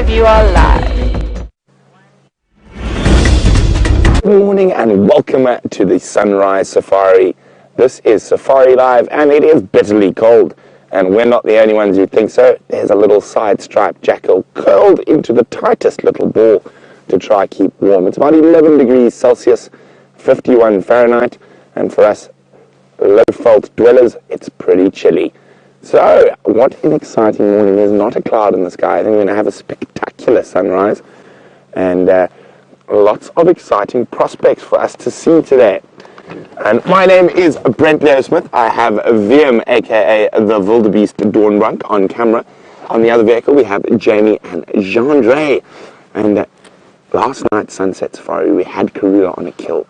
live, you are live. Good morning and welcome to the Sunrise Safari. This is Safari Live and it is bitterly cold. And we're not the only ones who think so. There's a little side-striped jackal curled into the tightest little ball to try keep warm. It's about 11 degrees Celsius, 51 Fahrenheit, and for us low-felt dwellers, it's pretty chilly. So, what an exciting morning. There's not a cloud in the sky. I think we're going to have a spectacular sunrise and lots of exciting prospects for us to see today. And my name is Brent Leo Smith. I have VM, aka the Wildebeest Doornbrand, on camera. On the other vehicle, we have Jamie and Jean-Dre. And last night's sunset safari, we had Karula on a kill.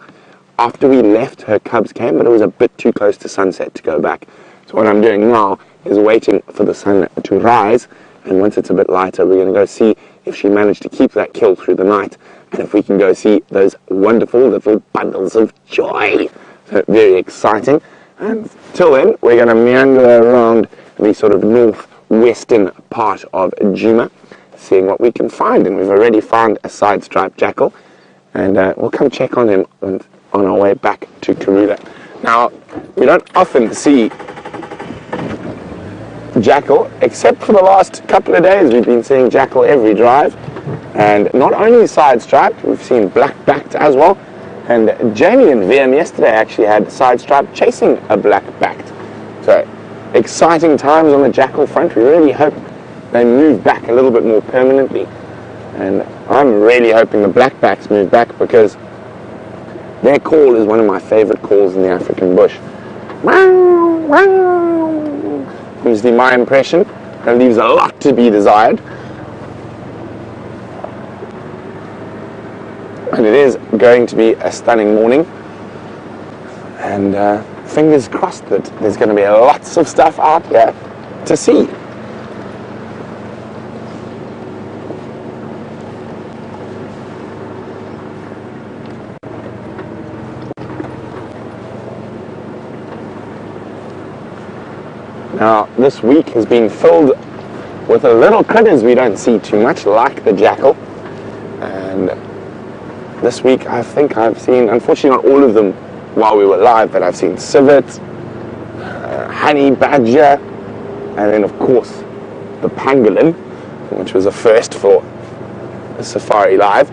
After we left, her cubs came, but it was a bit too close to sunset to go back. So what I'm doing now is waiting for the sun to rise. And once it's a bit lighter, we're going to go see if she managed to keep that kill through the night. And if we can go see those wonderful little bundles of joy. So very exciting. And till then, we're going to meander around the sort of northwestern part of Djuma, seeing what we can find. And we've already found a side-striped jackal. And we'll come check on him on our way back to Karula. Now, we don't often see jackal, except for the last couple of days. We've been seeing jackal every drive. And not only side-striped, we've seen black-backed as well. And Jamie and VM yesterday actually had side-striped chasing a black-backed. So, exciting times on the jackal front. We really hope they move back a little bit more permanently. And I'm really hoping the black-backs move back because their call is one of my favorite calls in the African bush. Wow, wow. Usually my impression. That leaves a lot to be desired. And it is going to be a stunning morning. And fingers crossed that there's going to be lots of stuff out here to see. Now, this week has been filled with the little critters we don't see too much, like the jackal. And this week, I think I've seen, unfortunately not all of them while we were live, but I've seen civet, honey badger, and then of course the pangolin, which was a first for the Safari Live.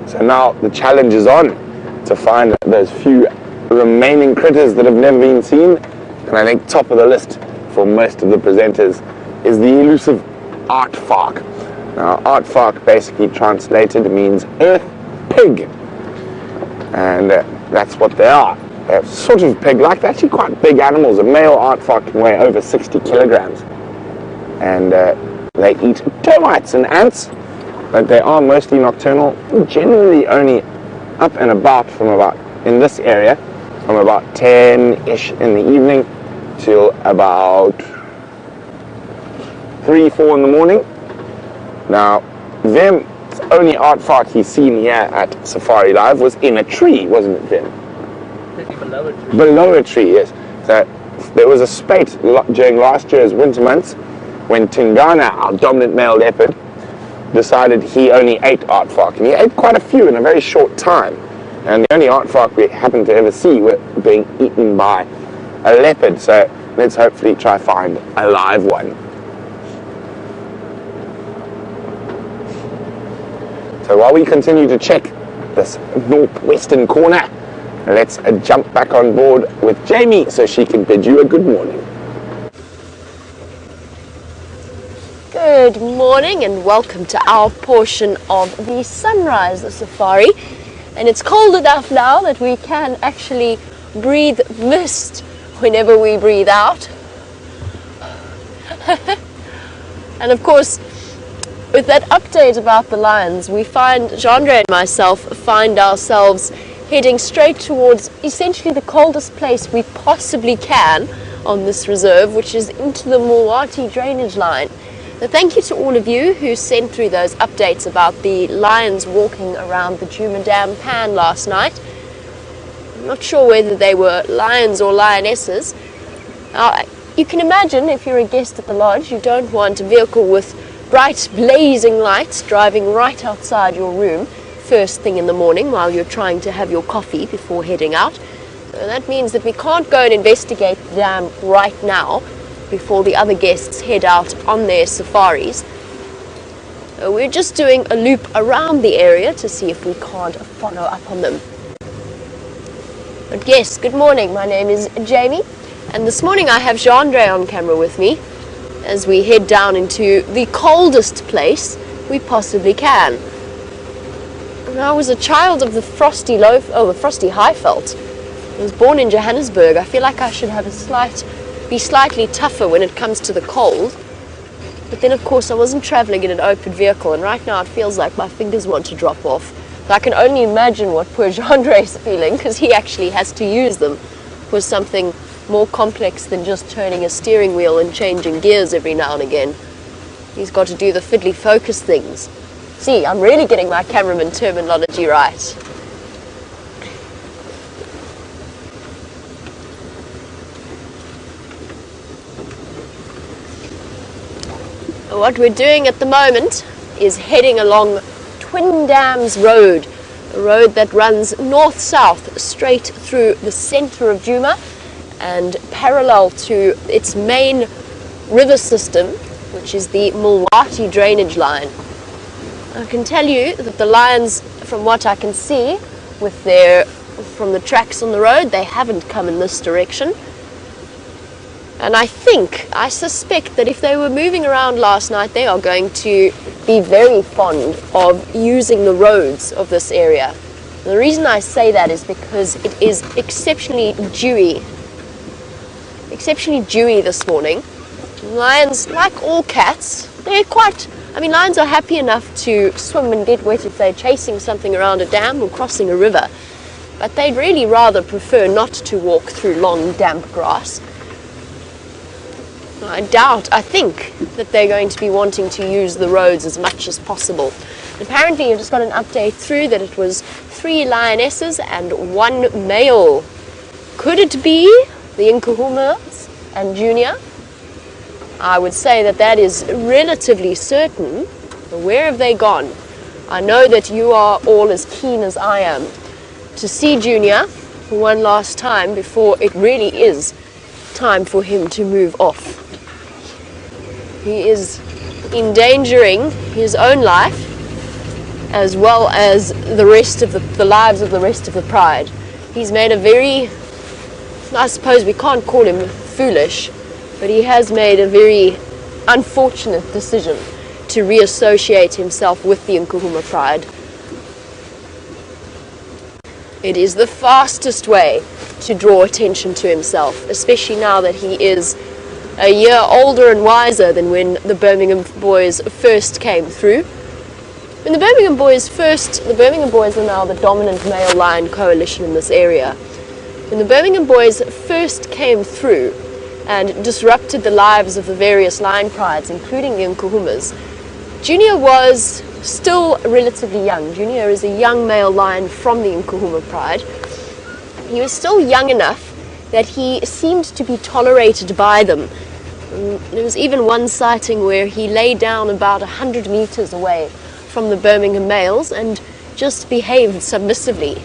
So now the challenge is on to find those few remaining critters that have never been seen. And I think top of the list for most of the presenters is the elusive aardvark. Now, aardvark basically translated means earth pig, and that's what they are. They're sort of pig-like. They're actually quite big animals. A male aardvark can weigh over 60 kilograms, and they eat termites and ants, but they are mostly nocturnal, generally only up and about from about, in this area, from about 10-ish in the evening till about 3-4 in the morning. Now, them only aardvark he's seen here at Safari Live was in a tree, wasn't it, Vim? Below a tree. Below a tree, yes. So there was a spate during last year's winter months when Tingana, our dominant male leopard, decided he only ate aardvark, and he ate quite a few in a very short time. And the only aardvark we happened to ever see were being eaten by a leopard. So let's hopefully try find a live one. So while we continue to check this northwestern corner, let's jump back on board with Jamie so she can bid you a good morning. Good morning and welcome to our portion of the Sunrise Safari. And it's cold enough now that we can actually breathe mist whenever we breathe out. And of course, with that update about the lions, we find, Jean-Dre and myself find ourselves heading straight towards essentially the coldest place we possibly can on this reserve, which is into the Mulwati drainage line. So thank you to all of you who sent through those updates about the lions walking around the Djuma Dam pan last night. I'm not sure whether they were lions or lionesses. Now, you can imagine if you're a guest at the lodge, you don't want a vehicle with bright blazing lights driving right outside your room first thing in the morning while you're trying to have your coffee before heading out. So that means that we can't go and investigate the dam right now before the other guests head out on their safaris. So we're just doing a loop around the area to see if we can't follow up on them. But yes, good morning. My name is Jamie, and this morning I have Jean-Andre on camera with me as we head down into the coldest place we possibly can. And I was a child of the frosty Highveld. I was born in Johannesburg. I feel like I should have be slightly tougher when it comes to the cold. But then, of course, I wasn't traveling in an open vehicle, and right now it feels like my fingers want to drop off. So I can only imagine what poor Jean-Andre is feeling, because he actually has to use them for something more complex than just turning a steering wheel and changing gears every now and again. He's got to do the fiddly focus things. See, I'm really getting my cameraman terminology right. What we're doing at the moment is heading along Twin Dams Road, a road that runs north-south straight through the center of Djuma and parallel to its main river system, which is the Mulwati drainage line. I can tell you that the lions, from what I can see from the tracks on the road, they haven't come in this direction. And I suspect that if they were moving around last night, they are going to be very fond of using the roads of this area. And the reason I say that is because it is exceptionally dewy this morning. Lions, like all cats, lions are happy enough to swim and get wet if they're chasing something around a dam or crossing a river. But they'd really rather prefer not to walk through long, damp grass. I think that they're going to be wanting to use the roads as much as possible. Apparently, I just got an update through that it was 3 lionesses and 1 male. Could it be the Nkuhumas and Junior? I would say that is relatively certain. But where have they gone? I know that you are all as keen as I am to see Junior for one last time before it really is time for him to move off. He is endangering his own life as well as the rest of the lives of the rest of the pride. He's made a very, I suppose we can't call him foolish, but he has made a very unfortunate decision to reassociate himself with the Nkuhuma pride. It is the fastest way to draw attention to himself, especially now that he is a year older and wiser than when the Birmingham boys first came through. When the Birmingham boys are now the dominant male lion coalition in this area. When the Birmingham boys first came through and disrupted the lives of the various lion prides, including the Nkuhumas, Junior was still relatively young. Junior is a young male lion from the Nkuhuma pride. He was still young enough that he seemed to be tolerated by them. There was even one sighting where he lay down about 100 meters away from the Birmingham males and just behaved submissively.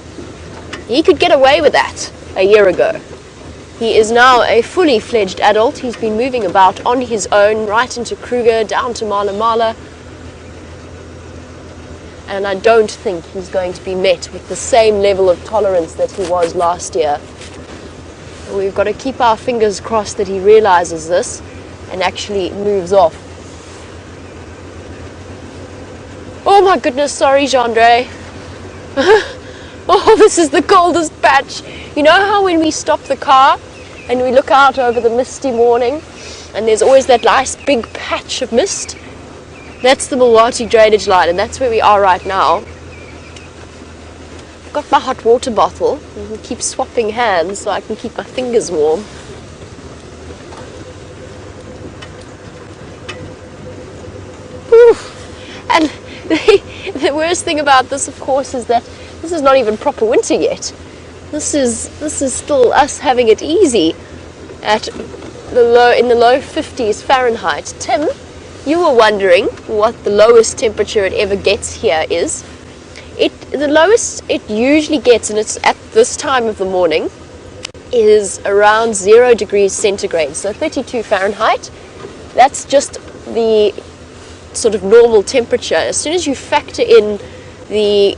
He could get away with that a year ago. He is now a fully fledged adult. He's been moving about on his own, right into Kruger, down to Mala Mala. And I don't think he's going to be met with the same level of tolerance that he was last year. We've got to keep our fingers crossed that he realizes this and actually moves off. Oh my goodness, sorry, Jean-Andre. Oh, this is the coldest patch. You know how when we stop the car and we look out over the misty morning and there's always that nice big patch of mist? That's the Mulwati drainage line, and that's where we are right now. I've got my hot water bottle and keep swapping hands so I can keep my fingers warm. Whew. And the worst thing about this, of course, is that this is not even proper winter yet. This is still us having it easy in the low 50s Fahrenheit. Tim, you were wondering what the lowest temperature it ever gets here is, the lowest it usually gets, and it's at this time of the morning, is around 0 degrees centigrade, so 32 Fahrenheit. That's just the sort of normal temperature. As soon as you factor in the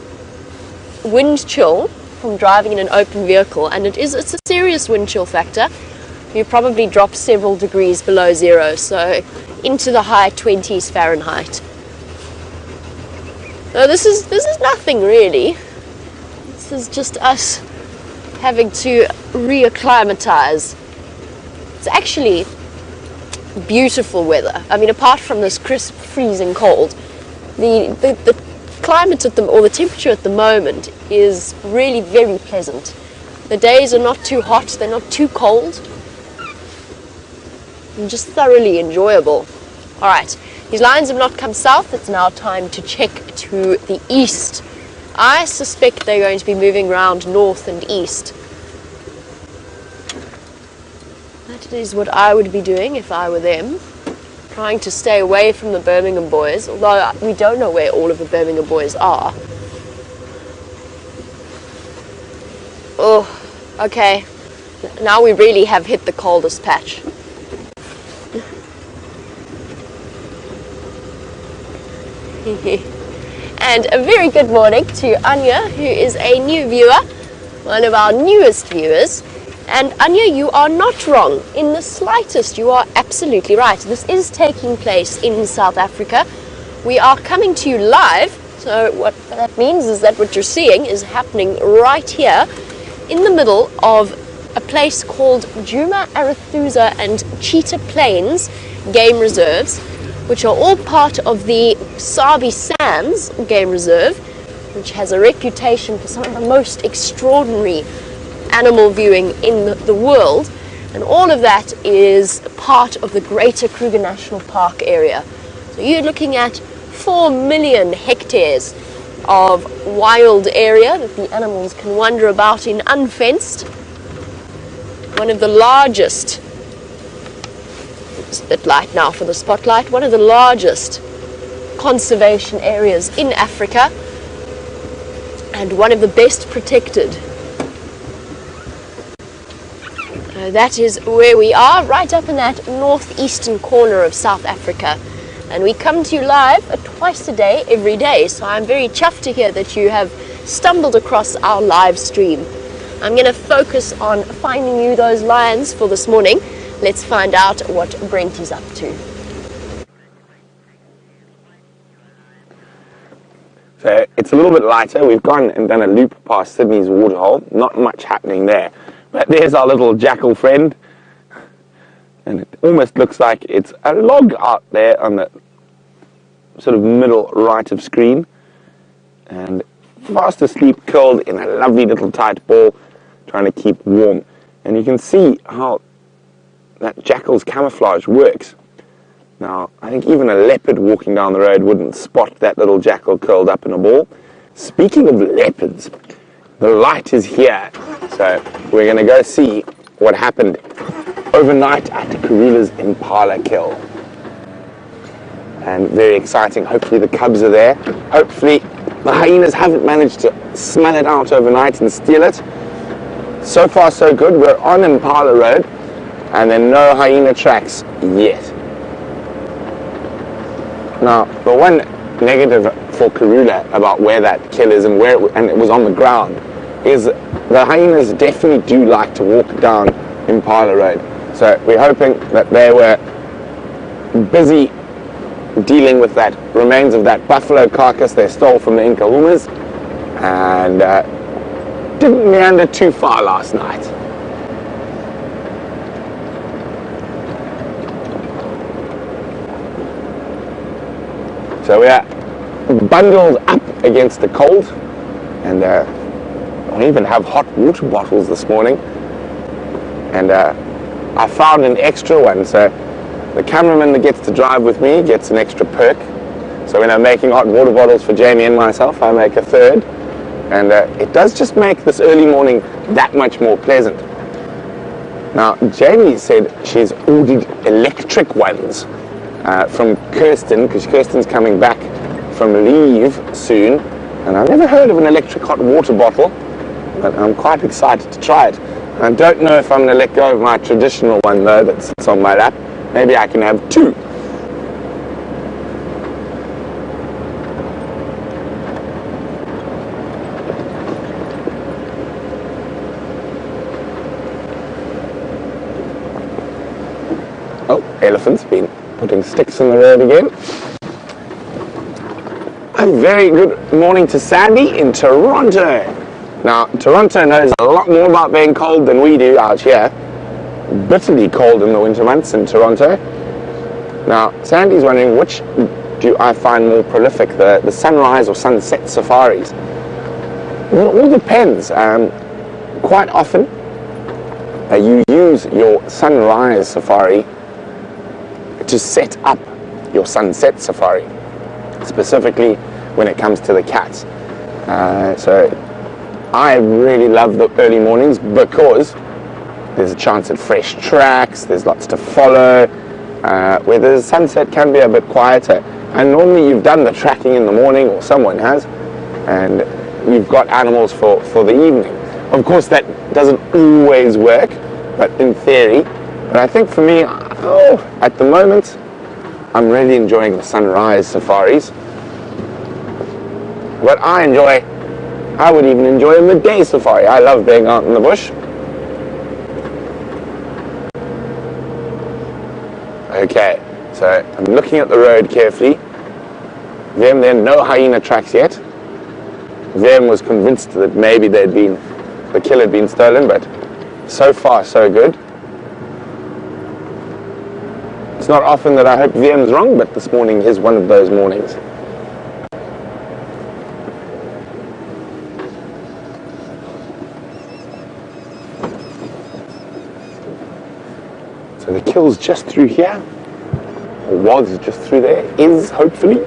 wind chill from driving in an open vehicle, and it's a serious wind chill factor, you probably drop several degrees below zero, so into the high 20s Fahrenheit. So this is nothing really. This is just us having to reacclimatize. It's actually beautiful weather. I mean, apart from this crisp, freezing cold, the climate or the temperature at the moment is really very pleasant. The days are not too hot, they're not too cold, and just thoroughly enjoyable. All right, these lions have not come south. It's now time to check to the east. I suspect they're going to be moving around north and east. That is what I would be doing if I were them, trying to stay away from the Birmingham boys, although we don't know where all of the Birmingham boys are. Oh, okay. Now we really have hit the coldest patch. And a very good morning to Anya, who is a new viewer, one of our newest viewers. And Anya, you are not wrong in the slightest. You are absolutely right. This is taking place in South Africa. We are coming to you live. So what that means is that what you're seeing is happening right here in the middle of a place called Djuma, Arathusa and Cheetah Plains Game Reserves, which are all part of the Sabi Sands Game Reserve, which has a reputation for some of the most extraordinary animal viewing in the world, and all of that is part of the Greater Kruger National Park area. So you're looking at 4 million hectares of wild area that the animals can wander about in unfenced. One of the largest, it's a bit light now for the spotlight, one of the largest conservation areas in Africa, and one of the best protected. That is where we are, right up in that northeastern corner of South Africa. And we come to you live twice a day, every day. So I'm very chuffed to hear that you have stumbled across our live stream. I'm going to focus on finding you those lions for this morning. Let's find out what Brent is up to. So it's a little bit lighter. We've gone and done a loop past Sydney's waterhole. Not much happening there. But there's our little jackal friend, and it almost looks like it's a log out there on the sort of middle right of screen, and fast asleep, curled in a lovely little tight ball, trying to keep warm. And you can see how that jackal's camouflage works. Now, I think even a leopard walking down the road wouldn't spot that little jackal curled up in a ball. Speaking of leopards, the light is here, so we're going to go see what happened overnight at Karula's Impala kill. And very exciting. Hopefully the cubs are there. Hopefully the hyenas haven't managed to smell it out overnight and steal it. So far so good. We're on Impala Road, and there are no hyena tracks yet. Now, the one negative for Karula about where that kill is and and it was on the ground is the hyenas definitely do like to walk down Impala Road. So we're hoping that they were busy dealing with that remains of that buffalo carcass they stole from the Nkahumas, and didn't meander too far last night. So we are bundled up against the cold, and I even have hot water bottles this morning, and I found an extra one, so the cameraman that gets to drive with me gets an extra perk. So when I'm making hot water bottles for Jamie and myself, I make a third, and it does just make this early morning that much more pleasant. Now, Jamie said she's ordered electric ones from Kirsten, because Kirsten's coming back from leave soon, and I've never heard of an electric hot water bottle, but I'm quite excited to try it. I don't know if I'm going to let go of my traditional one though that sits on my lap. Maybe I can have two. Oh, elephant's been putting sticks in the road again. A very good morning to Sandy in Toronto. Now, Toronto knows a lot more about being cold than we do out here. Bitterly cold in the winter months in Toronto. Now, Sandy's wondering which do I find more prolific, the sunrise or sunset safaris? Well, it all depends. Quite often, you use your sunrise safari to set up your sunset safari, specifically when it comes to the cats. So I really love the early mornings because there's a chance at fresh tracks, there's lots to follow, where the sunset can be a bit quieter. And normally you've done the tracking in the morning, or someone has, and you've got animals for the evening. Of course that doesn't always work, but in theory. But I think for me, at the moment, I'm really enjoying the sunrise safaris. What I would even enjoy a midday safari. I love being out in the bush. Okay, so I'm looking at the road carefully. There are no hyena tracks yet. Vem was convinced that maybe the kill had been stolen, but so far so good. It's not often that I hope Vem's wrong, but this morning is one of those mornings. So the kill's just through here, or was just through there, is hopefully.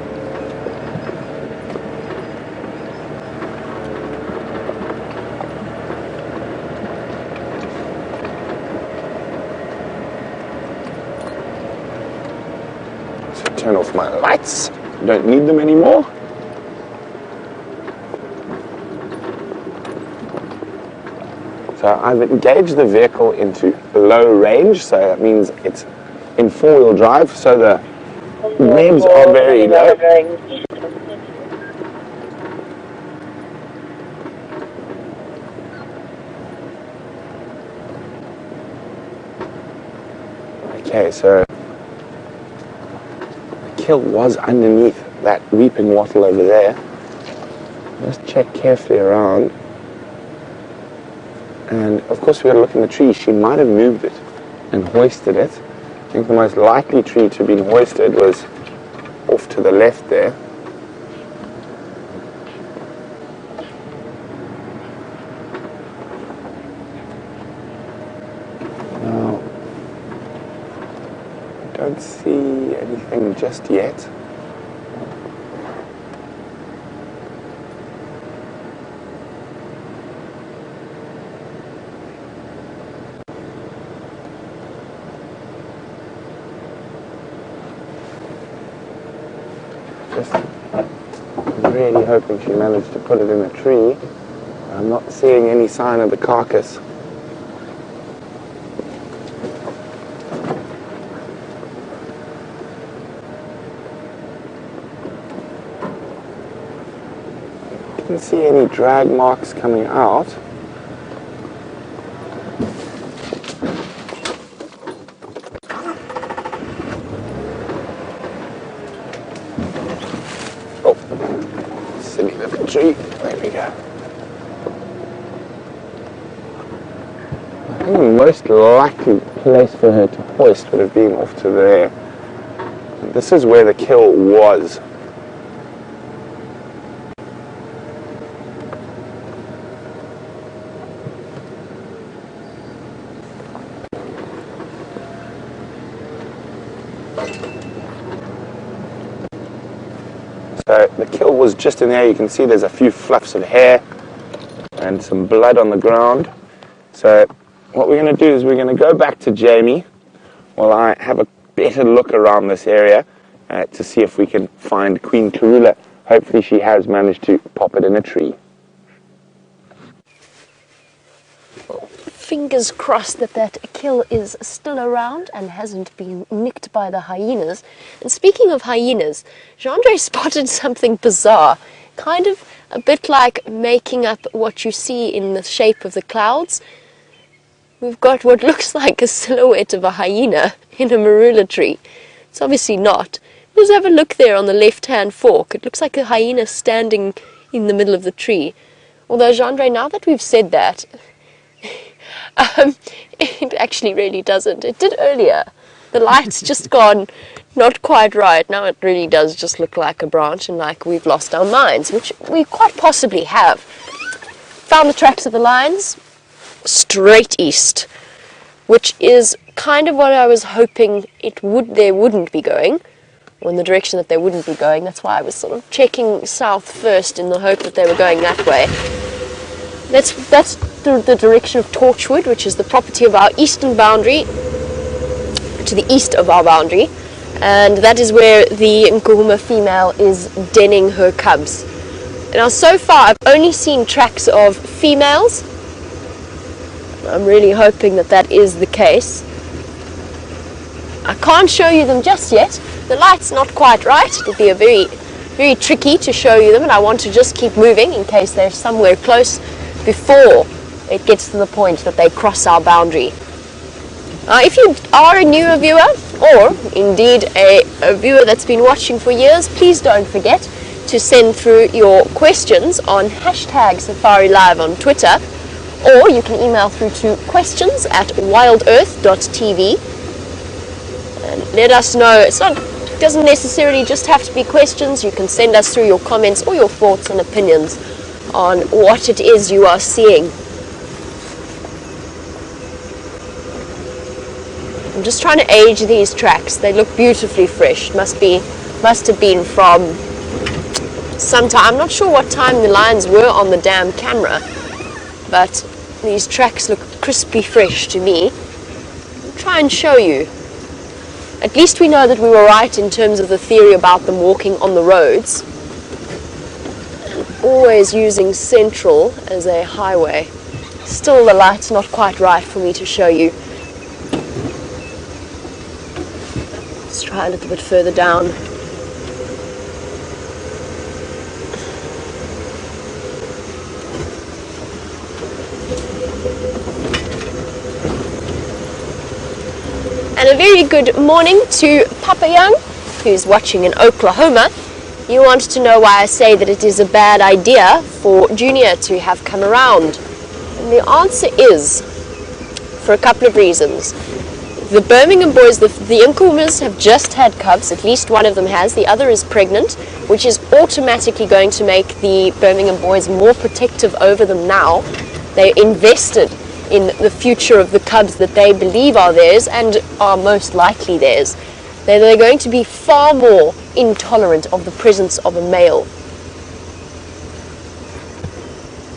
So turn off my lights, don't need them anymore. So I've engaged the vehicle into low range, so that means it's in four-wheel drive, so the revs are very low. Okay, so the kill was underneath that weeping wattle over there. Just check carefully around. And of course we got to look in the tree. She might have moved it and hoisted it. I think the most likely tree to have been hoisted was off to the left there. Now, I don't see anything just yet. I'm really hoping she managed to put it in a tree. I'm not seeing any sign of the carcass. Didn't see any drag marks coming out. Tree. There we go. I think the most likely place for her to hoist would have been off to there. This is where the kill was. So the kill was just in there. You can see there's a few fluffs of hair and some blood on the ground. So what we're going to do is we're going to go back to Jamie while I have a better look around this area. to see if we can find Queen Karula. Hopefully she has managed to pop it in a tree. Fingers crossed that kill is still around and hasn't been nicked by the hyenas. And speaking of hyenas, Jean-Andre spotted something bizarre, kind of a bit like making up what you see in the shape of the clouds. We've got what looks like a silhouette of a hyena in a marula tree. It's obviously not. Just have a look there on the left-hand fork. It looks like a hyena standing in the middle of the tree. Although, Jean-Andre, now that we've said that, it actually really doesn't. It did earlier. The light's just gone not quite right. Now it really does just look like a branch and like we've lost our minds, which we quite possibly have. Found the tracks of the lions straight east, which is kind of what I was hoping they wouldn't be going, or in the direction that they wouldn't be going. That's why I was sort of checking south first in the hope that they were going that way. That's the direction of Torchwood, which is the property of our eastern boundary, to the east of our boundary, and that is where the Nkuhuma female is denning her cubs. Now so far I've only seen tracks of females. I'm really hoping that is the case. I can't show you them just yet. The light's not quite right. It'll be very tricky to show you them, and I want to just keep moving in case they're somewhere close before it gets to the point that they cross our boundary. If you are a newer viewer, or indeed a viewer that's been watching for years, please don't forget to send through your questions on #SafariLive on Twitter, or you can email through to questions@WildEarth.tv and let us know. It doesn't necessarily just have to be questions. You can send us through your comments or your thoughts and opinions on what it is you are seeing. I'm just trying to age these tracks. They look beautifully fresh. Must have been from sometime. I'm not sure what time the lions were on the damn camera, but these tracks look crispy fresh to me. I'll try and show you. At least we know that we were right in terms of the theory about them walking on the roads. Always using Central as a highway. Still the light's not quite right for me to show you. Let's try a little bit further down. And a very good morning to Papa Young, who's watching in Oklahoma. You want to know why I say that it is a bad idea for Junior to have come around. And the answer is, for a couple of reasons. The Birmingham boys, the Nkuhumas, have just had cubs. At least one of them has. The other is pregnant, which is automatically going to make the Birmingham boys more protective over them now. They're invested in the future of the cubs that they believe are theirs and are most likely theirs. They're going to be far more intolerant of the presence of a male.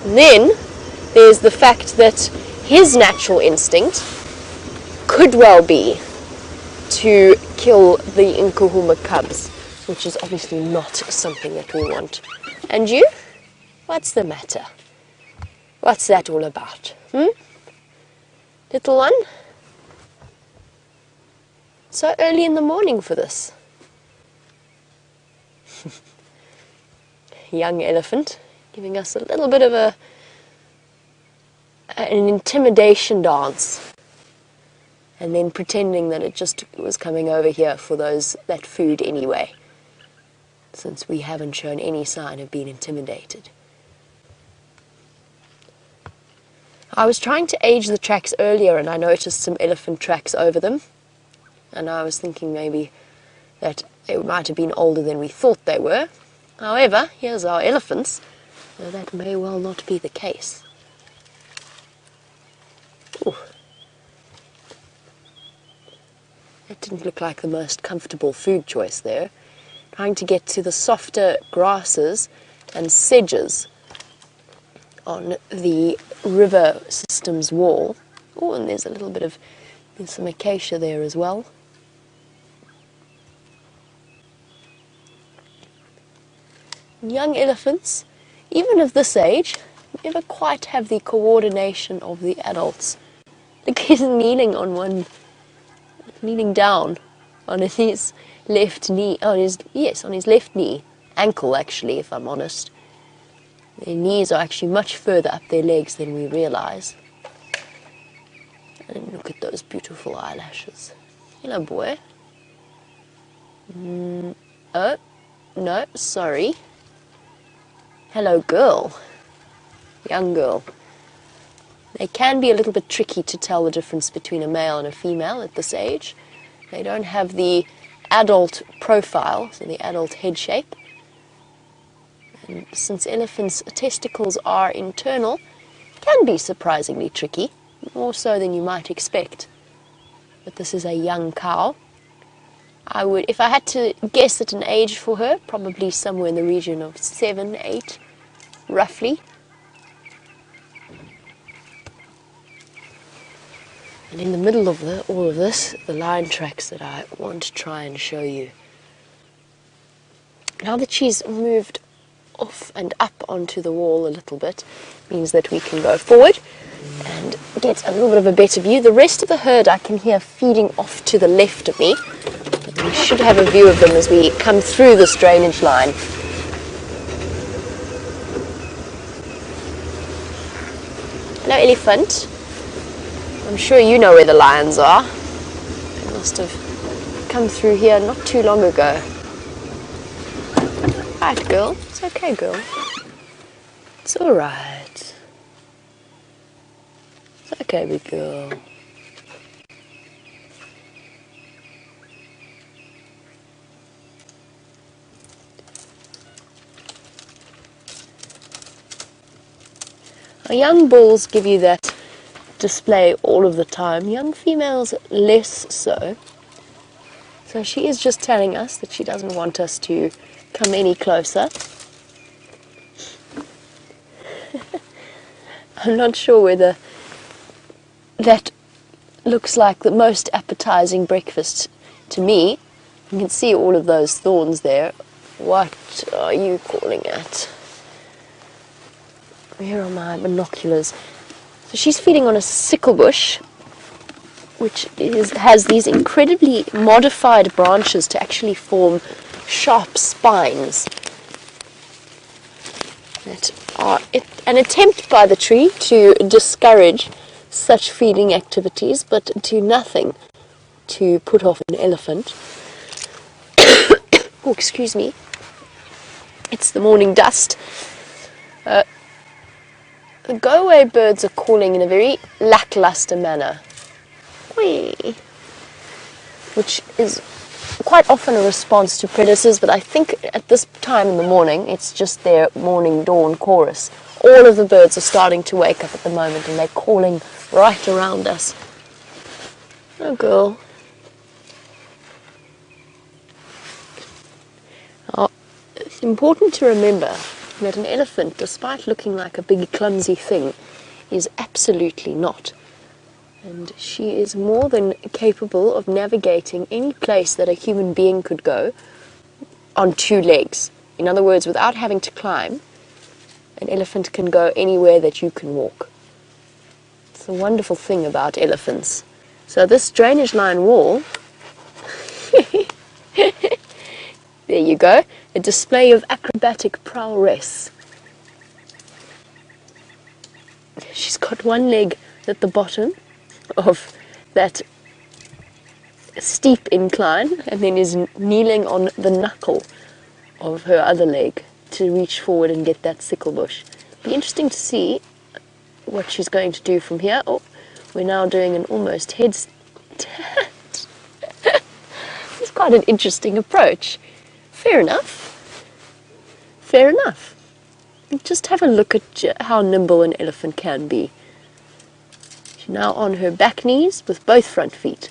And then there's the fact that his natural instinct could well be to kill the Nkuhuma cubs, which is obviously not something that we want. And you? What's the matter? What's that all about? Little one? So early in the morning for this. Young elephant, giving us a little bit of an intimidation dance. And then pretending that it just was coming over here for that food anyway, since we haven't shown any sign of being intimidated. I was trying to age the tracks earlier and I noticed some elephant tracks over them. And I was thinking maybe that it might have been older than we thought they were. However, here's our elephants, so that may well not be the case. Ooh. That didn't look like the most comfortable food choice there. Trying to get to the softer grasses and sedges on the river system's wall. Oh, and there's some acacia there as well. Young elephants, even of this age, never quite have the coordination of the adults. Look, he's kneeling down on his left knee, on his left knee, ankle actually, if I'm honest. Their knees are actually much further up their legs than we realize. And look at those beautiful eyelashes. Hello, boy. Oh, no, sorry. Hello, girl. Young girl. They can be a little bit tricky to tell the difference between a male and a female at this age. They don't have the adult profile, so the adult head shape. And since elephants' testicles are internal, can be surprisingly tricky, more so than you might expect. But this is a young cow. I would, if I had to guess at an age for her, probably somewhere in the region of 7, 8, roughly. And in the middle of all of this, the lion tracks that I want to try and show you. Now that she's moved off and up onto the wall a little bit, means that we can go forward and get a little bit of a better view. The rest of the herd I can hear feeding off to the left of me, but we should have a view of them as we come through this drainage line. Hello, elephant. I'm sure you know where the lions are. They must have come through here not too long ago. Right, girl. It's okay, girl. It's all right. It's okay, big girl. Our young bulls give you that display all of the time. Young females less so. So she is just telling us that she doesn't want us to come any closer. I'm not sure whether that looks like the most appetizing breakfast to me. You can see all of those thorns there. What are you calling at? Where are my binoculars? So she's feeding on a sickle bush, which has these incredibly modified branches to actually form sharp spines that are an attempt by the tree to discourage such feeding activities, but do nothing to put off an elephant. Oh, excuse me. It's the morning dust. The go-away birds are calling in a very lackluster manner, whee, which is quite often a response to predators, but I think at this time in the morning, it's just their morning dawn chorus. All of the birds are starting to wake up at the moment, and they're calling right around us. Oh, girl. Now, it's important to remember that an elephant, despite looking like a big clumsy thing, is absolutely not. And she is more than capable of navigating any place that a human being could go on 2 legs. In other words, without having to climb, an elephant can go anywhere that you can walk. It's a wonderful thing about elephants. So this drainage line wall, there you go, a display of acrobatic prowess. She's got one leg at the bottom of that steep incline and then is kneeling on the knuckle of her other leg to reach forward and get that sickle bush. Be interesting to see what she's going to do from here. Oh, we're now doing an almost headstand. It's quite an interesting approach. Fair enough. Fair enough. Just have a look at how nimble an elephant can be. She's now on her back knees with both front feet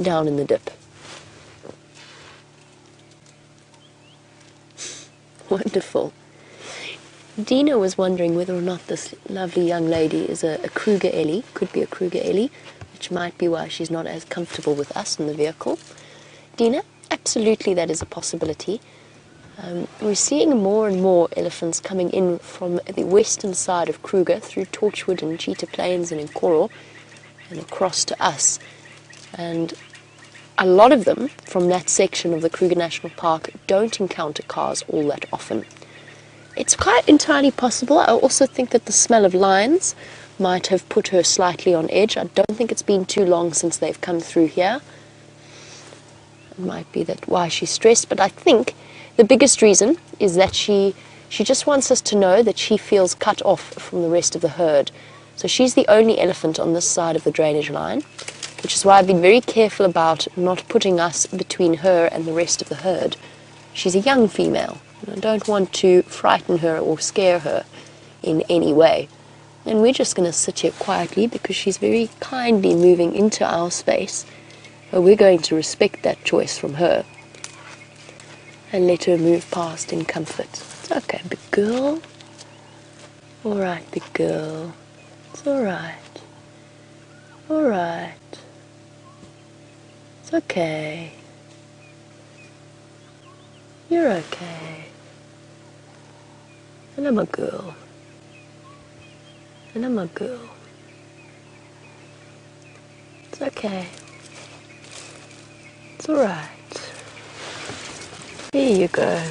down in the dip. Wonderful. Dina was wondering whether or not this lovely young lady is a Kruger Ellie. Could be a Kruger Ellie, which might be why she's not as comfortable with us in the vehicle. Dina, absolutely that is a possibility. We're seeing more and more elephants coming in from the western side of Kruger through Torchwood and Cheetah Plains and Nkoro and across to us. And a lot of them from that section of the Kruger National Park don't encounter cars all that often. It's quite entirely possible. I also think that the smell of lions might have put her slightly on edge. I don't think it's been too long since they've come through here. It might be that why she's stressed, but I think the biggest reason is that she just wants us to know that she feels cut off from the rest of the herd. So she's the only elephant on this side of the drainage line, which is why I've been very careful about not putting us between her and the rest of the herd. She's a young female, and I don't want to frighten her or scare her in any way. And we're just going to sit here quietly because she's very kindly moving into our space, but we're going to respect that choice from her and let her move past in comfort. It's okay, big girl. All right, big girl. It's all right. All right. It's okay. You're okay. And I'm a girl. And I'm a girl. It's okay. It's all right. Here you go.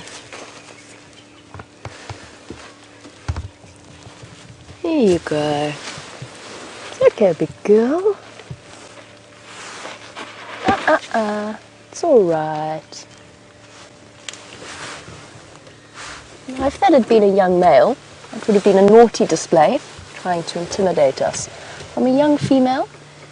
Here you go. It's okay, big girl. It's all right. Now, if that had been a young male, that would have been a naughty display, trying to intimidate us. From a young female,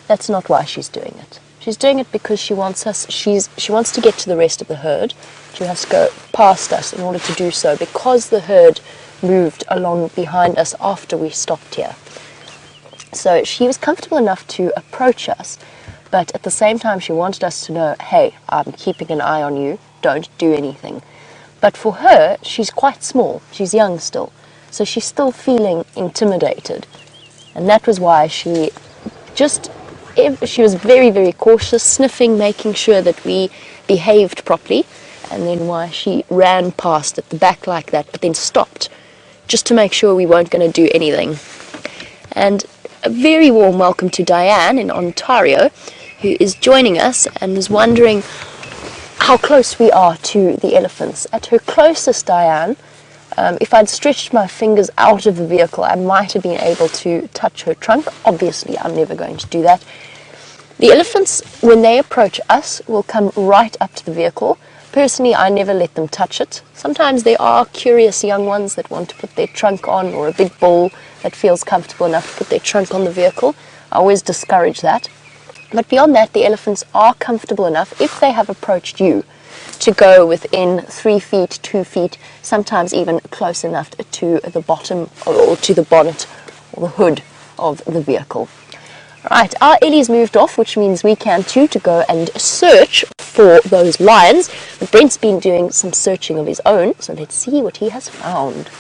that's not why she's doing it. She's doing it because she wants to get to the rest of the herd. She has to go past us in order to do so because the herd moved along behind us after we stopped here. So she was comfortable enough to approach us, but at the same time she wanted us to know, hey, I'm keeping an eye on you, don't do anything. But for her, she's quite small, she's young still, so she's still feeling intimidated. And that was why she was very, very cautious, sniffing, making sure that we behaved properly, and then why she ran past at the back like that, but then stopped, just to make sure we weren't going to do anything. And a very warm welcome to Diane in Ontario, who is joining us and is wondering how close we are to the elephants. At her closest, Diane, if I'd stretched my fingers out of the vehicle, I might have been able to touch her trunk. Obviously, I'm never going to do that. The elephants, when they approach us, will come right up to the vehicle. Personally, I never let them touch it. Sometimes there are curious young ones that want to put their trunk on, or a big bull that feels comfortable enough to put their trunk on the vehicle. I always discourage that. But beyond that, the elephants are comfortable enough, if they have approached you, to go within 3 feet, 2 feet, sometimes even close enough to the bottom or to the bonnet or the hood of the vehicle. Right, our Ellie's moved off, which means we can too, to go and search for those lions. But Brent's been doing some searching of his own, so let's see what he has found.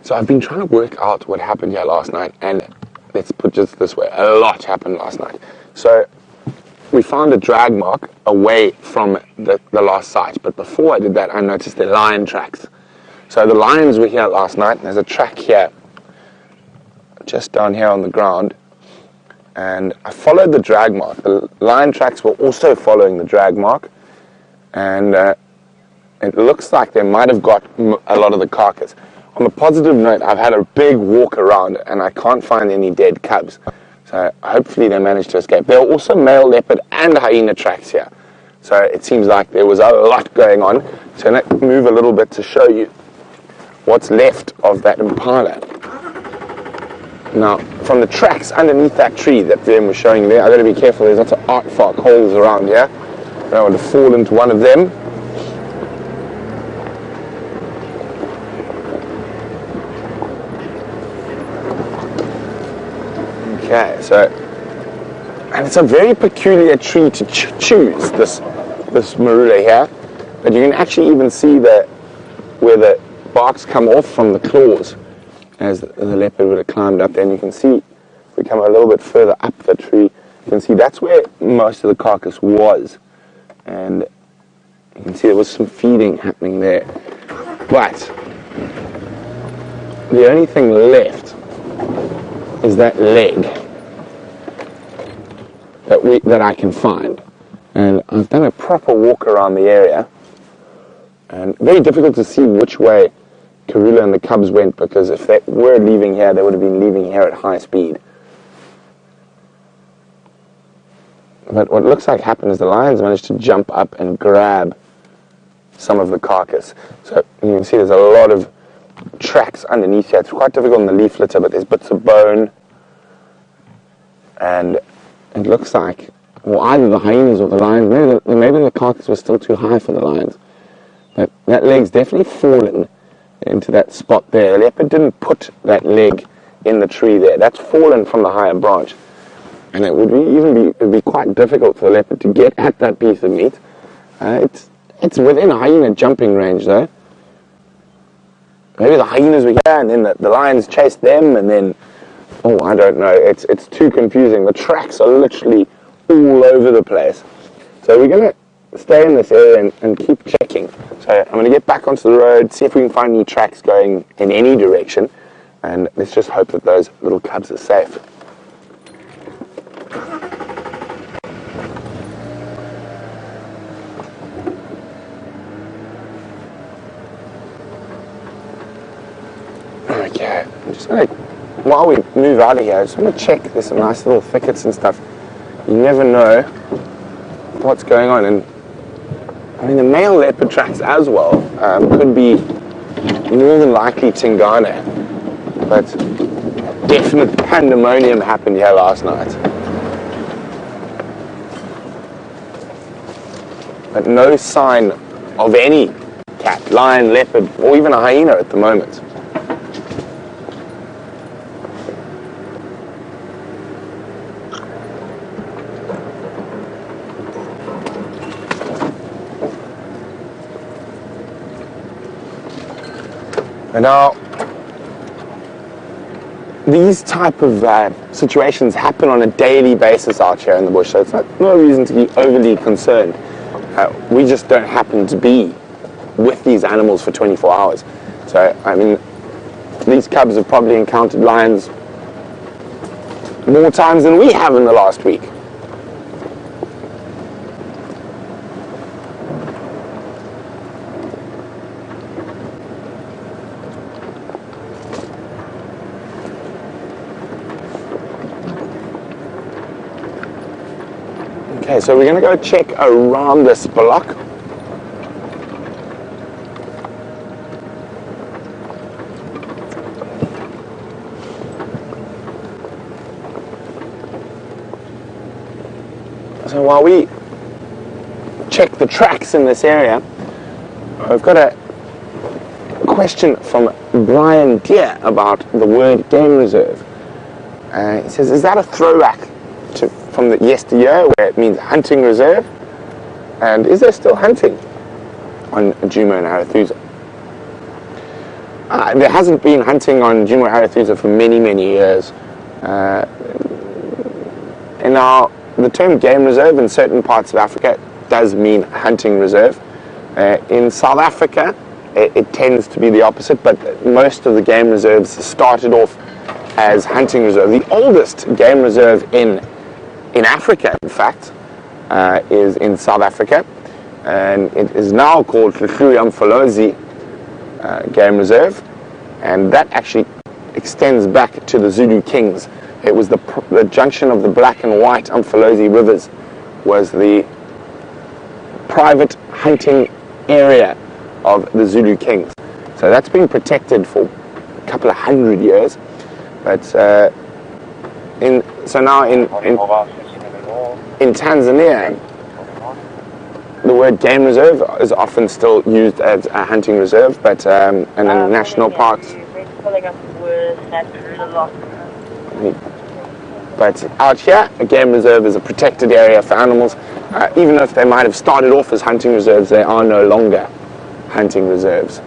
So I've been trying to work out what happened here last night, and let's put it this way, a lot happened last night. So we found a drag mark away from the last site, but before I did that, I noticed the lion tracks. So the lions were here last night, and there's a track here, just down here on the ground, and I followed the drag mark. The lion tracks were also following the drag mark, and it looks like they might have got a lot of the carcass. On a positive note, I've had a big walk around and I can't find any dead cubs. So hopefully they managed to escape. There are also male leopard and hyena tracks here. So it seems like there was a lot going on. So let's move a little bit to show you what's left of that impala. Now, from the tracks underneath that tree that Graham was showing there, I've got to be careful, there's lots of artfark holes around here. I don't want to fall into one of them. Okay, so, and it's a very peculiar tree to choose, this marula here, but you can actually even see where the barks come off from the claws, as the leopard would have climbed up there. And you can see, if we come a little bit further up the tree, you can see that's where most of the carcass was, and you can see there was some feeding happening there. But the only thing left is that leg that I can find. And I've done a proper walk around the area, and very difficult to see which way Karula and the cubs went, because if they were leaving here, they would have been leaving here at high speed. But what looks like happened is the lions managed to jump up and grab some of the carcass. So you can see there's a lot of tracks underneath here. It's quite difficult on the leaf litter, but there's bits of bone. And it looks like, well, either the hyenas or the lions, maybe the carcass was still too high for the lions. But that leg's definitely fallen into that spot there. The leopard didn't put that leg in the tree there. That's fallen from the higher branch. And it would be quite difficult for the leopard to get at that piece of meat. It's within hyena jumping range though. Maybe the hyenas were here and then the lions chased them, and then, oh, I don't know. It's too confusing. The tracks are literally all over the place. So we're going to stay in this area and keep checking. So I'm going to get back onto the road, see if we can find any tracks going in any direction, and let's just hope that those little cubs are safe. Okay, I'm just going to, while we move out of here, I just want to check. There's some nice little thickets and stuff. You never know what's going on. And I mean, the male leopard tracks as well could be more than likely Tingana. But definite pandemonium happened here last night. But no sign of any cat, lion, leopard, or even a hyena at the moment. And now, these type of situations happen on a daily basis out here in the bush, so it's no reason to be overly concerned. We just don't happen to be with these animals for 24 hours. So, I mean, these cubs have probably encountered lions more times than we have in the last week. Okay, so we're going to go check around this block. So while we check the tracks in this area, I've got a question from Brian Deere about the word game reserve. He says, is that a throwback from the yesteryear where it means hunting reserve? And is there still hunting on Djuma and Arathusa? There hasn't been hunting on Djuma and Arathusa for many, many years. The term game reserve in certain parts of Africa does mean hunting reserve. In South Africa, it tends to be the opposite, but most of the game reserves started off as hunting reserve. The oldest game reserve in Africa, in fact, is in South Africa, and it is now called Umfolozi Game Reserve, and that actually extends back to the Zulu Kings. It was the junction of the black and white Umfolozi rivers was the private hunting area of the Zulu Kings. So that's been protected for a couple of 100 years, but in Tanzania, the word game reserve is often still used as a hunting reserve, but and in national parks. But out here, a game reserve is a protected area for animals. Even if they might have started off as hunting reserves, they are no longer hunting reserves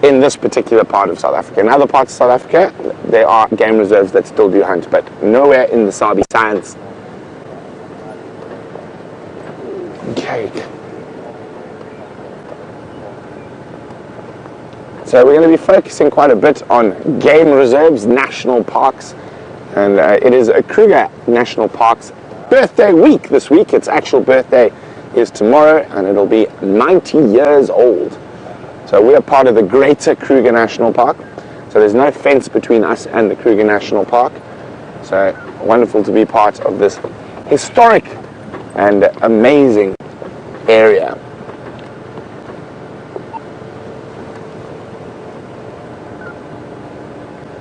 in this particular part of South Africa. In other parts of South Africa, there are game reserves that still do hunt, but nowhere in the Sabi Sands. Okay. So we're going to be focusing quite a bit on game reserves, national parks, and it is a Kruger National Park's birthday week this week. Its actual birthday is tomorrow, and it'll be 90 years old. So we are part of the greater Kruger National Park. So there's no fence between us and the Kruger National Park. So wonderful to be part of this historic and amazing area.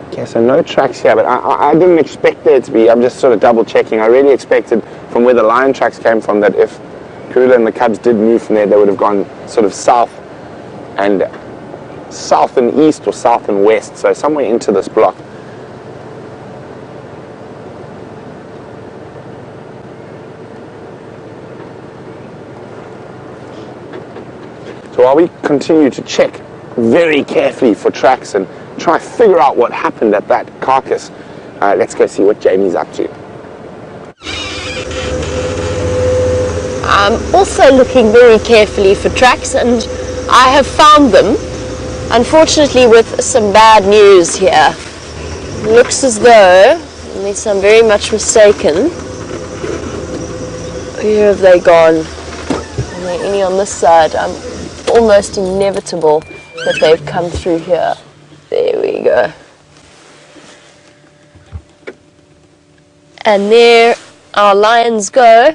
Okay, so no tracks here, but I didn't expect there to be. I'm just sort of double checking. I really expected from where the lion tracks came from that if Kruger and the cubs did move from there, they would have gone sort of south and east or south and west, so somewhere into this block. So while we continue to check very carefully for tracks and try to figure out what happened at that carcass, let's go see what Jamie's up to. I'm also looking very carefully for tracks, and I have found them, unfortunately with some bad news here. Looks as though, unless I'm very much mistaken, where have they gone? Are there any on this side? I'm almost inevitable that they've come through here. There we go. And there our lions go,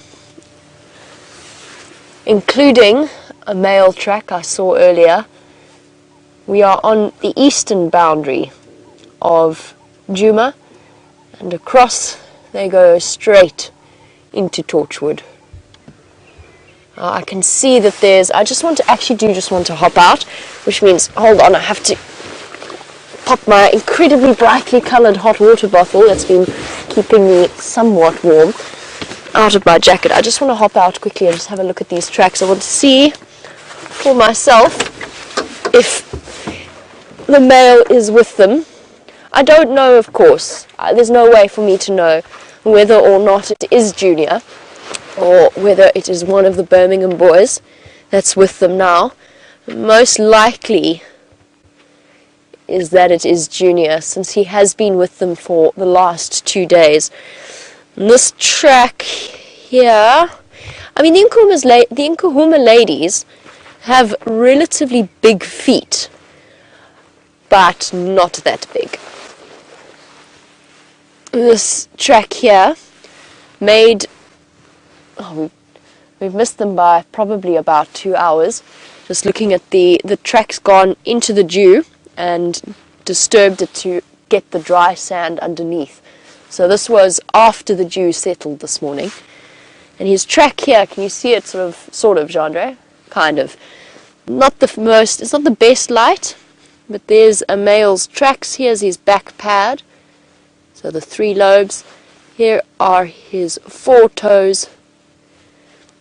including a male track I saw earlier. We are on the eastern boundary of Djuma, and across they go straight into Torchwood. I can see that there's, I just want to hop out, which means, hold on, I have to pop my incredibly brightly coloured hot water bottle that's been keeping me somewhat warm out of my jacket. I just want to hop out quickly and just have a look at these tracks. I want to see for myself if the male is with them. I don't know, of course. There's no way for me to know whether or not it is Junior or whether it is one of the Birmingham boys that's with them now. Most likely is that it is Junior, since he has been with them for the last 2 days. And this track here, I mean, the Nkuhuma ladies have relatively big feet, but not that big. This track here made, we've missed them by probably about 2 hours. Just looking at the track's gone into the dew and disturbed it to get the dry sand underneath. So this was after the dew settled this morning. And his track here, can you see it sort of, Jandre? Kind of. Not the most, it's not the best light, but there's a male's tracks. Here's his back pad. So the 3 lobes. Here are his 4 toes.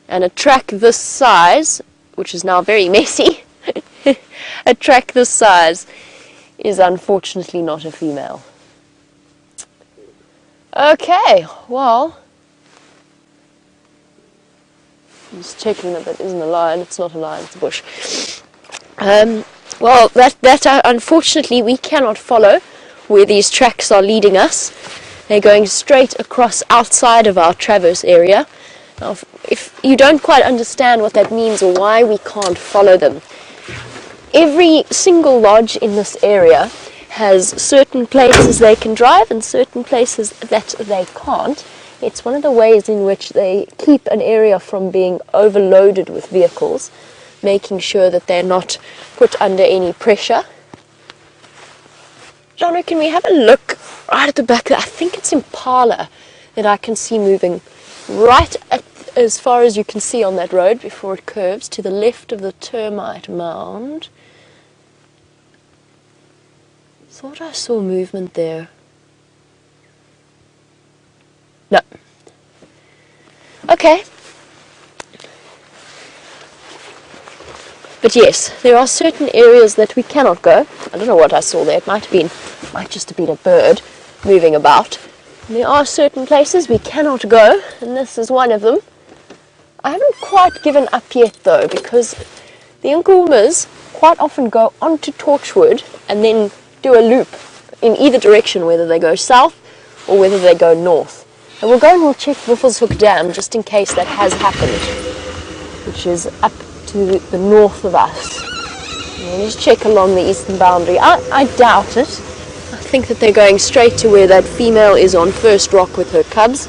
And a track this size, which is now very messy, a track this size is unfortunately not a female. Okay, well, I'm just checking that isn't a lion. It's not a lion, it's a bush. Well, that unfortunately we cannot follow where these tracks are leading us. They're going straight across outside of our traverse area. Now, if you don't quite understand what that means or why we can't follow them, every single lodge in this area has certain places they can drive and certain places that they can't. It's one of the ways in which they keep an area from being overloaded with vehicles, making sure that they're not put under any pressure. John, can we have a look right at the back? I think it's Impala that I can see moving right at, as far as you can see on that road before it curves to the left of the termite mound. Thought I saw movement there. No. Okay. But yes, there are certain areas that we cannot go. I don't know what I saw there. It might just have been a bird moving about. And there are certain places we cannot go, and this is one of them. I haven't quite given up yet though, because the Nkuhumas quite often go onto Torchwood and then do a loop in either direction, whether they go south or whether they go north. And we'll go and we'll check Wiffelshoek Dam just in case that has happened, which is up to the north of us. And we'll just check along the eastern boundary. I doubt it. I think that they're going straight to where that female is on First Rock with her cubs.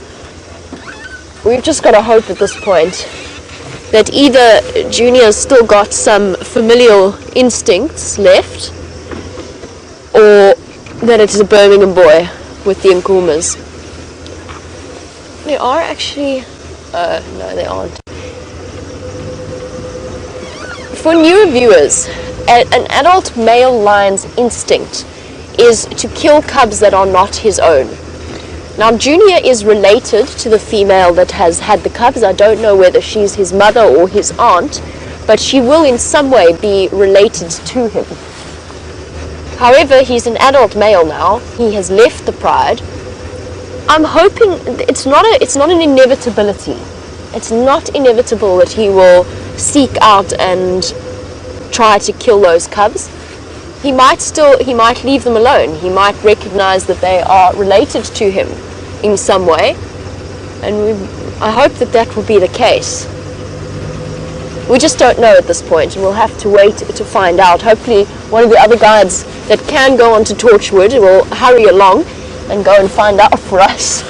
We've just got to hope at this point that either Junior's still got some familial instincts left, or that it is a Birmingham boy with the Nkuhumas. They are actually... no, they aren't. For newer viewers, an adult male lion's instinct is to kill cubs that are not his own. Now, Junior is related to the female that has had the cubs. I don't know whether she's his mother or his aunt, but she will in some way be related to him. However, he's an adult male now. He has left the pride. I'm hoping it's not an inevitability. It's not inevitable that he will seek out and try to kill those cubs. He might leave them alone. He might recognize that they are related to him in some way, and I hope that will be the case. We just don't know at this point, and we'll have to wait to find out. Hopefully one of the other guides that can go onto Torchwood will hurry along and go and find out for us.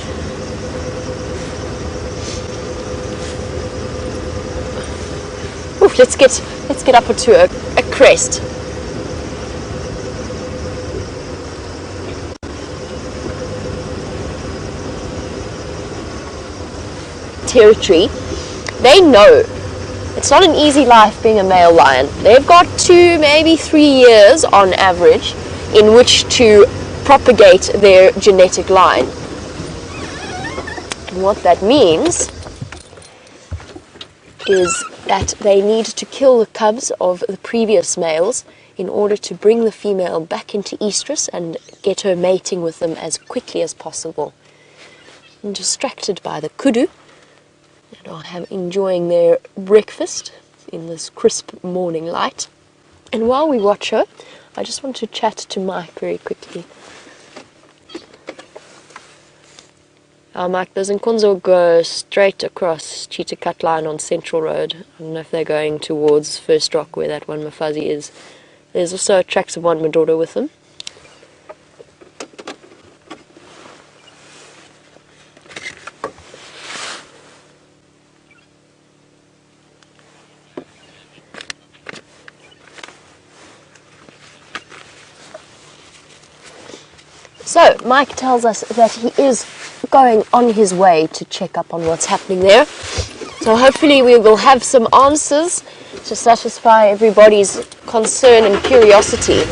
Ooh, let's get up to a crest. Territory. They know it's not an easy life being a male lion. They've got 2, maybe 3 years on average in which to propagate their genetic line. And what that means is that they need to kill the cubs of the previous males in order to bring the female back into estrus and get her mating with them as quickly as possible. I'm distracted by the kudu, and are enjoying their breakfast in this crisp morning light. And while we watch her, I just want to chat to Mike very quickly. Mike, those Nkonzo go straight across Cheetah Cut Line on Central Road. I don't know if they're going towards First Rock where that one Mafazi is. There's also tracks of one Madoda with them. So, Mike tells us that he is going on his way to check up on what's happening there. So hopefully we will have some answers to satisfy everybody's concern and curiosity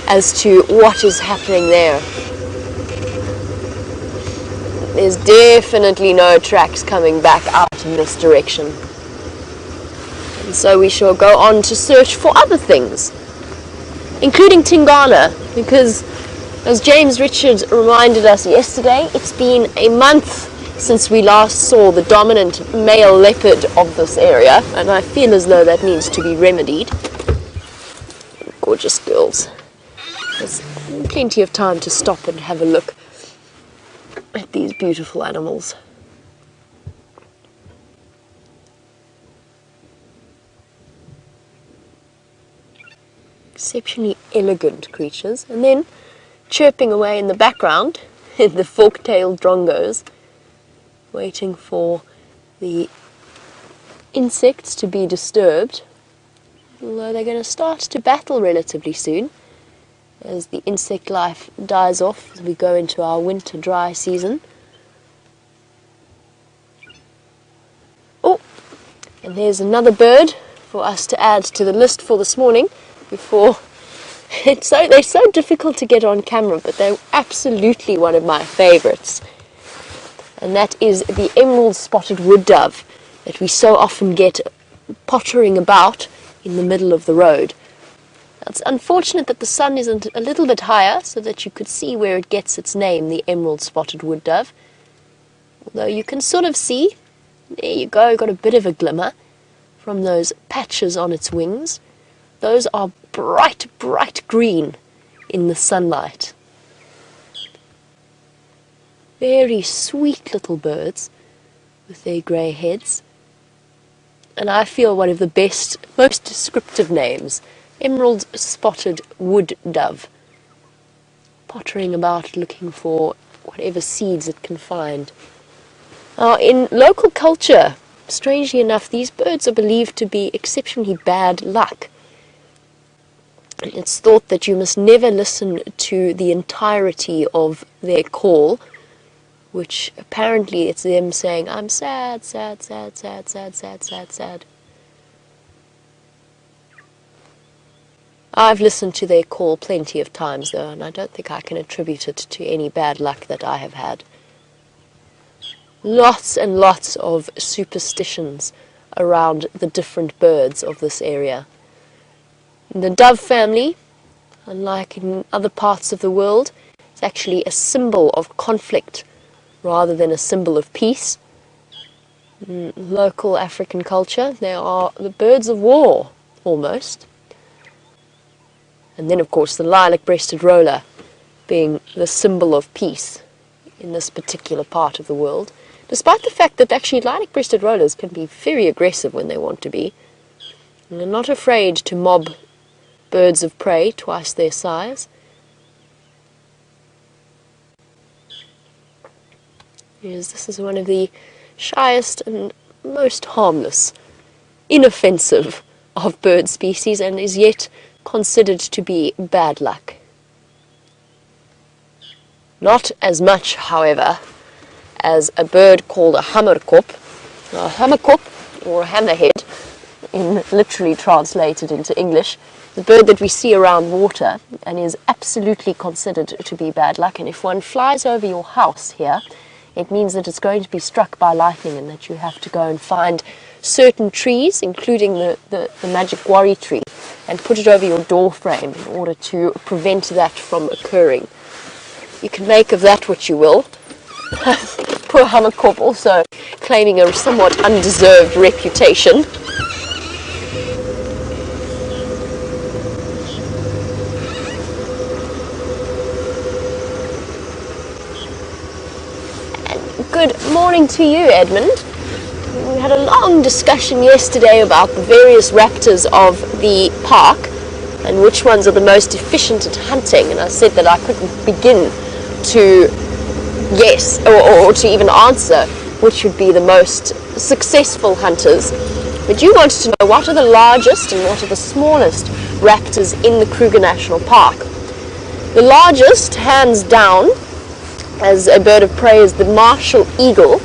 as to what is happening there. There's definitely no tracks coming back out in this direction. And so we shall go on to search for other things, including Tingana, because as James Richard reminded us yesterday, it's been a month since we last saw the dominant male leopard of this area, and I feel as though that needs to be remedied. Gorgeous girls. There's plenty of time to stop and have a look at these beautiful animals. Exceptionally elegant creatures. And then chirping away in the background, the fork-tailed drongos, waiting for the insects to be disturbed, although they're going to start to battle relatively soon as the insect life dies off as we go into our winter dry season. Oh, and there's another bird for us to add to the list for this morning before... They're so difficult to get on camera, but they're absolutely one of my favorites. And that is the emerald spotted wood dove that we so often get pottering about in the middle of the road. Now, it's unfortunate that the sun isn't a little bit higher so that you could see where it gets its name, the emerald spotted wood dove. Although you can sort of see There you go, got a bit of a glimmer from those patches on its wings. Those are bright, bright green in the sunlight. Very sweet little birds with their grey heads. And I feel one of the best, most descriptive names, emerald spotted wood dove, pottering about looking for whatever seeds it can find. Now, in local culture, strangely enough, these birds are believed to be exceptionally bad luck. It's thought that you must never listen to the entirety of their call, which apparently it's them saying, "I'm sad, sad, sad, sad, sad, sad, sad, sad." I've listened to their call plenty of times though, and I don't think I can attribute it to any bad luck that I have had. Lots and lots of superstitions around the different birds of this area. In the dove family, unlike in other parts of the world, it's actually a symbol of conflict rather than a symbol of peace. In local African culture, they are the birds of war, almost. And then, of course, the lilac-breasted roller being the symbol of peace in this particular part of the world, despite the fact that actually lilac-breasted rollers can be very aggressive when they want to be. And they're not afraid to mob birds of prey twice their size. Yes, this is one of the shyest and most harmless, inoffensive of bird species, and is yet considered to be bad luck. Not as much, however, as a bird called a hammerkop. Now, a hammerkop, or a hammerhead, literally translated into English, the bird that we see around water and is absolutely considered to be bad luck. And if one flies over your house here, it means that it's going to be struck by lightning and that you have to go and find certain trees, including the magic worry tree, and put it over your door frame in order to prevent that from occurring. You can make of that what you will. Poor hammerkop also claiming a somewhat undeserved reputation. And good morning to you, Edmund. We had a long discussion yesterday about the various raptors of the park and which ones are the most efficient at hunting, and I said that I couldn't begin to guess or to even answer which would be the most successful hunters. But you wanted to know what are the largest and what are the smallest raptors in the Kruger National Park. The largest, hands down, as a bird of prey, is the martial eagle.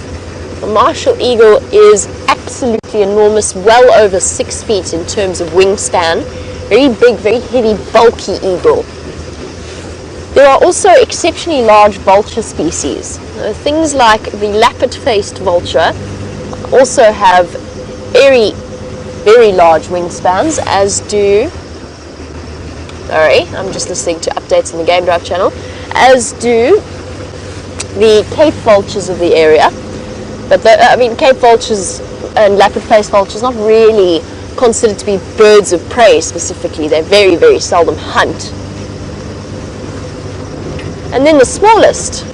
The martial eagle is absolutely enormous, well over 6 feet in terms of wingspan. Very big, very heavy, bulky eagle. There are also exceptionally large vulture species. Things like the lappet-faced vulture also have very, very large wingspans, as do... Sorry, I'm just listening to updates on the Game Drive channel. As do the Cape vultures of the area. But Cape vultures and lappet-faced vultures not really considered to be birds of prey specifically. They very, very seldom hunt. And then the smallest,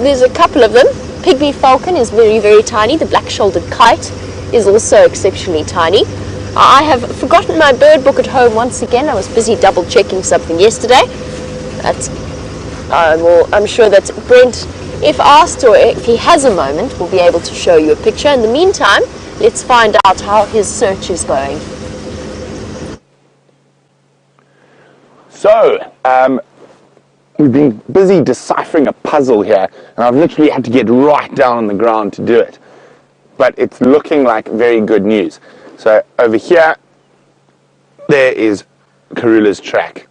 there's a couple of them. Pygmy falcon is very, very tiny. The black-shouldered kite is also exceptionally tiny. I have forgotten my bird book at home once again. I was busy double-checking something yesterday. I'm sure that Brent, if asked or if he has a moment, will be able to show you a picture. In the meantime, let's find out how his search is going. So, we've been busy deciphering a puzzle here, and I've literally had to get right down on the ground to do it. But it's looking like very good news. So over here, there is Karula's track.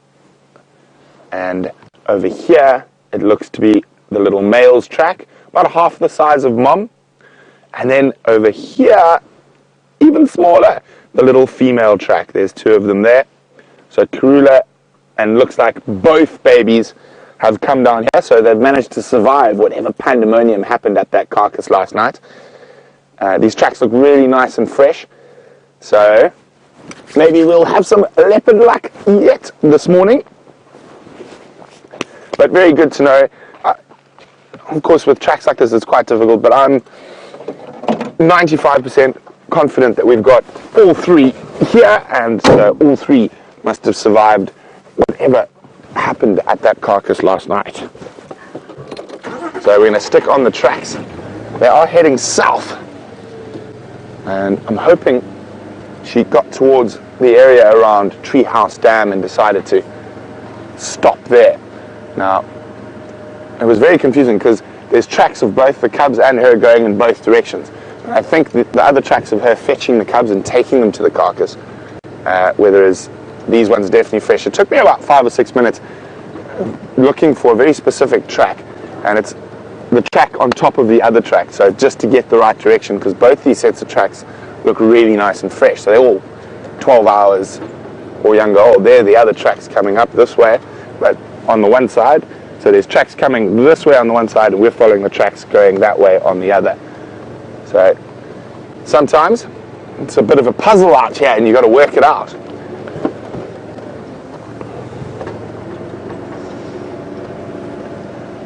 And over here, it looks to be the little male's track, about half the size of Mom. And then over here, even smaller, the little female track. There's 2 of them there. So Karula, and looks like both babies have come down here, so they've managed to survive whatever pandemonium happened at that carcass last night. These tracks look really nice and fresh. So maybe we'll have some leopard luck yet this morning. But very good to know. Of course, with tracks like this, it's quite difficult, but I'm 95% confident that we've got all three here, and all three must have survived whatever happened at that carcass last night. So we're going to stick on the tracks. They are heading south, and I'm hoping she got towards the area around Treehouse Dam and decided to stop there. Now, it was very confusing because there's tracks of both the cubs and her going in both directions. And I think the other tracks of her fetching the cubs and taking them to the carcass, whereas these ones definitely fresh. It took me about 5 or 6 minutes looking for a very specific track, and it's the track on top of the other track, so just to get the right direction, because both these sets of tracks look really nice and fresh. So they're all 12 hours or younger old. They're the other tracks coming up this way, but on the one side. So there's tracks coming this way on the one side, and we're following the tracks going that way on the other. So sometimes it's a bit of a puzzle out here, and you've got to work it out.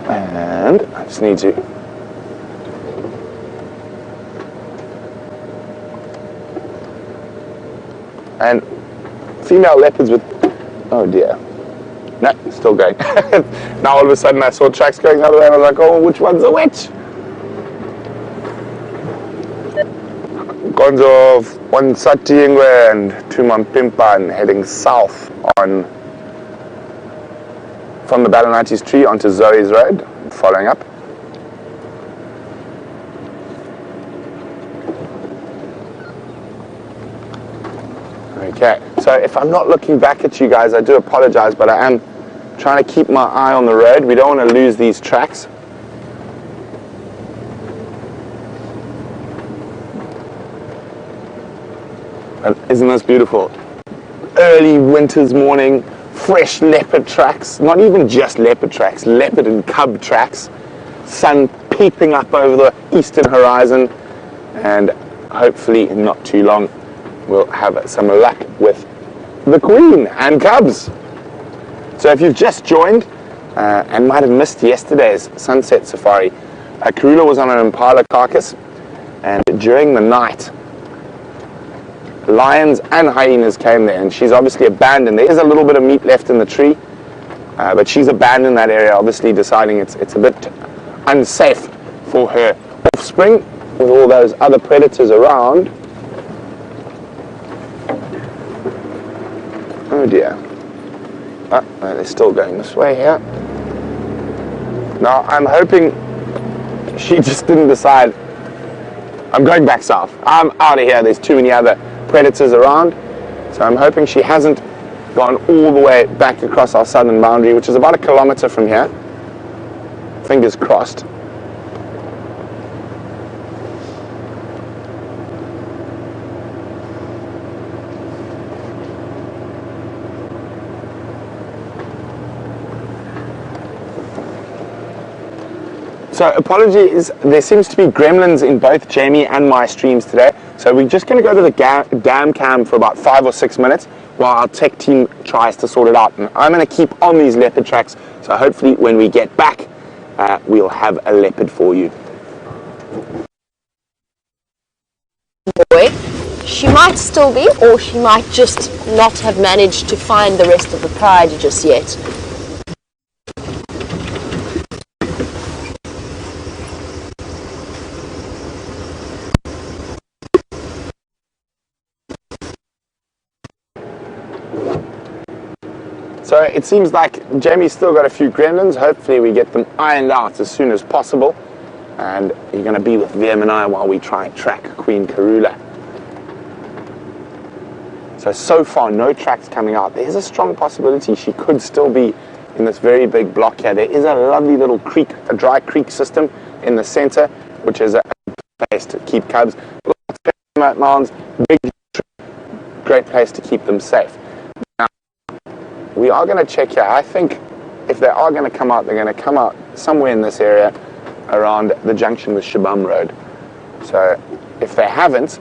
And I just need to and female leopards with, oh dear, no, still going. Now all of a sudden I saw tracks going the other way, and I was like, oh, which one's a which? Gonzo of Wansatiingwe and Tumampimpan heading south on from the Balanites tree onto Zoe's Road, following up. Okay, so if I'm not looking back at you guys, I do apologize, but I am trying to keep my eye on the road. We don't want to lose these tracks. And isn't this beautiful? Early winter's morning, fresh leopard tracks, not even just leopard tracks, leopard and cub tracks, sun peeping up over the eastern horizon, and hopefully in not too long we'll have some luck with the queen and cubs. So if you've just joined and might have missed yesterday's sunset safari, Karula was on an impala carcass, and during the night lions and hyenas came there, and she's obviously abandoned. There is a little bit of meat left in the tree, but she's abandoned that area, obviously deciding it's a bit unsafe for her offspring with all those other predators around. Oh dear. Oh, no, they're still going this way here. Now I'm hoping she just didn't decide, I'm going back south, I'm out of here, there's too many other predators around. So I'm hoping she hasn't gone all the way back across our southern boundary, which is about 1 kilometer from here. Fingers crossed. So apologies, there seems to be gremlins in both Jamie and my streams today. So we're just going to go to the dam cam for about 5 or 6 minutes while our tech team tries to sort it out. And I'm going to keep on these leopard tracks, so hopefully when we get back, we'll have a leopard for you. Boy, she might still be, or she might just not have managed to find the rest of the pride just yet. So it seems like Jamie's still got a few gremlins. Hopefully we get them ironed out as soon as possible. And you're going to be with VM and I while we try and track Queen Karula. So far no tracks coming out. There's a strong possibility she could still be in this very big block here. There is a lovely little creek, a dry creek system in the center, which is a place to keep cubs. Lots of mounds, big, great place to keep them safe. We are going to check here. I think if they are going to come out, they're going to come out somewhere in this area around the junction with Shabam Road. So if they haven't,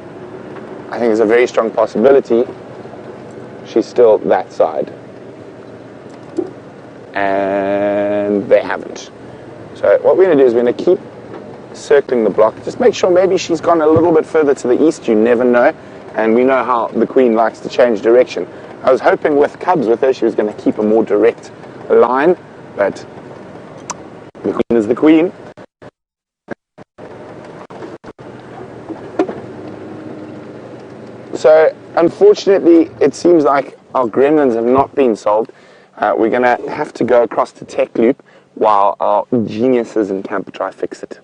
I think there's a very strong possibility she's still that side. And they haven't. So what we're going to do is we're going to keep circling the block. Just make sure maybe she's gone a little bit further to the east. You never know. And we know how the queen likes to change direction. I was hoping with cubs with her she was going to keep a more direct line, but the queen is the queen. So unfortunately it seems like our gremlins have not been solved. We're going to have to go across to Tech Loop while our geniuses in camp try fix it.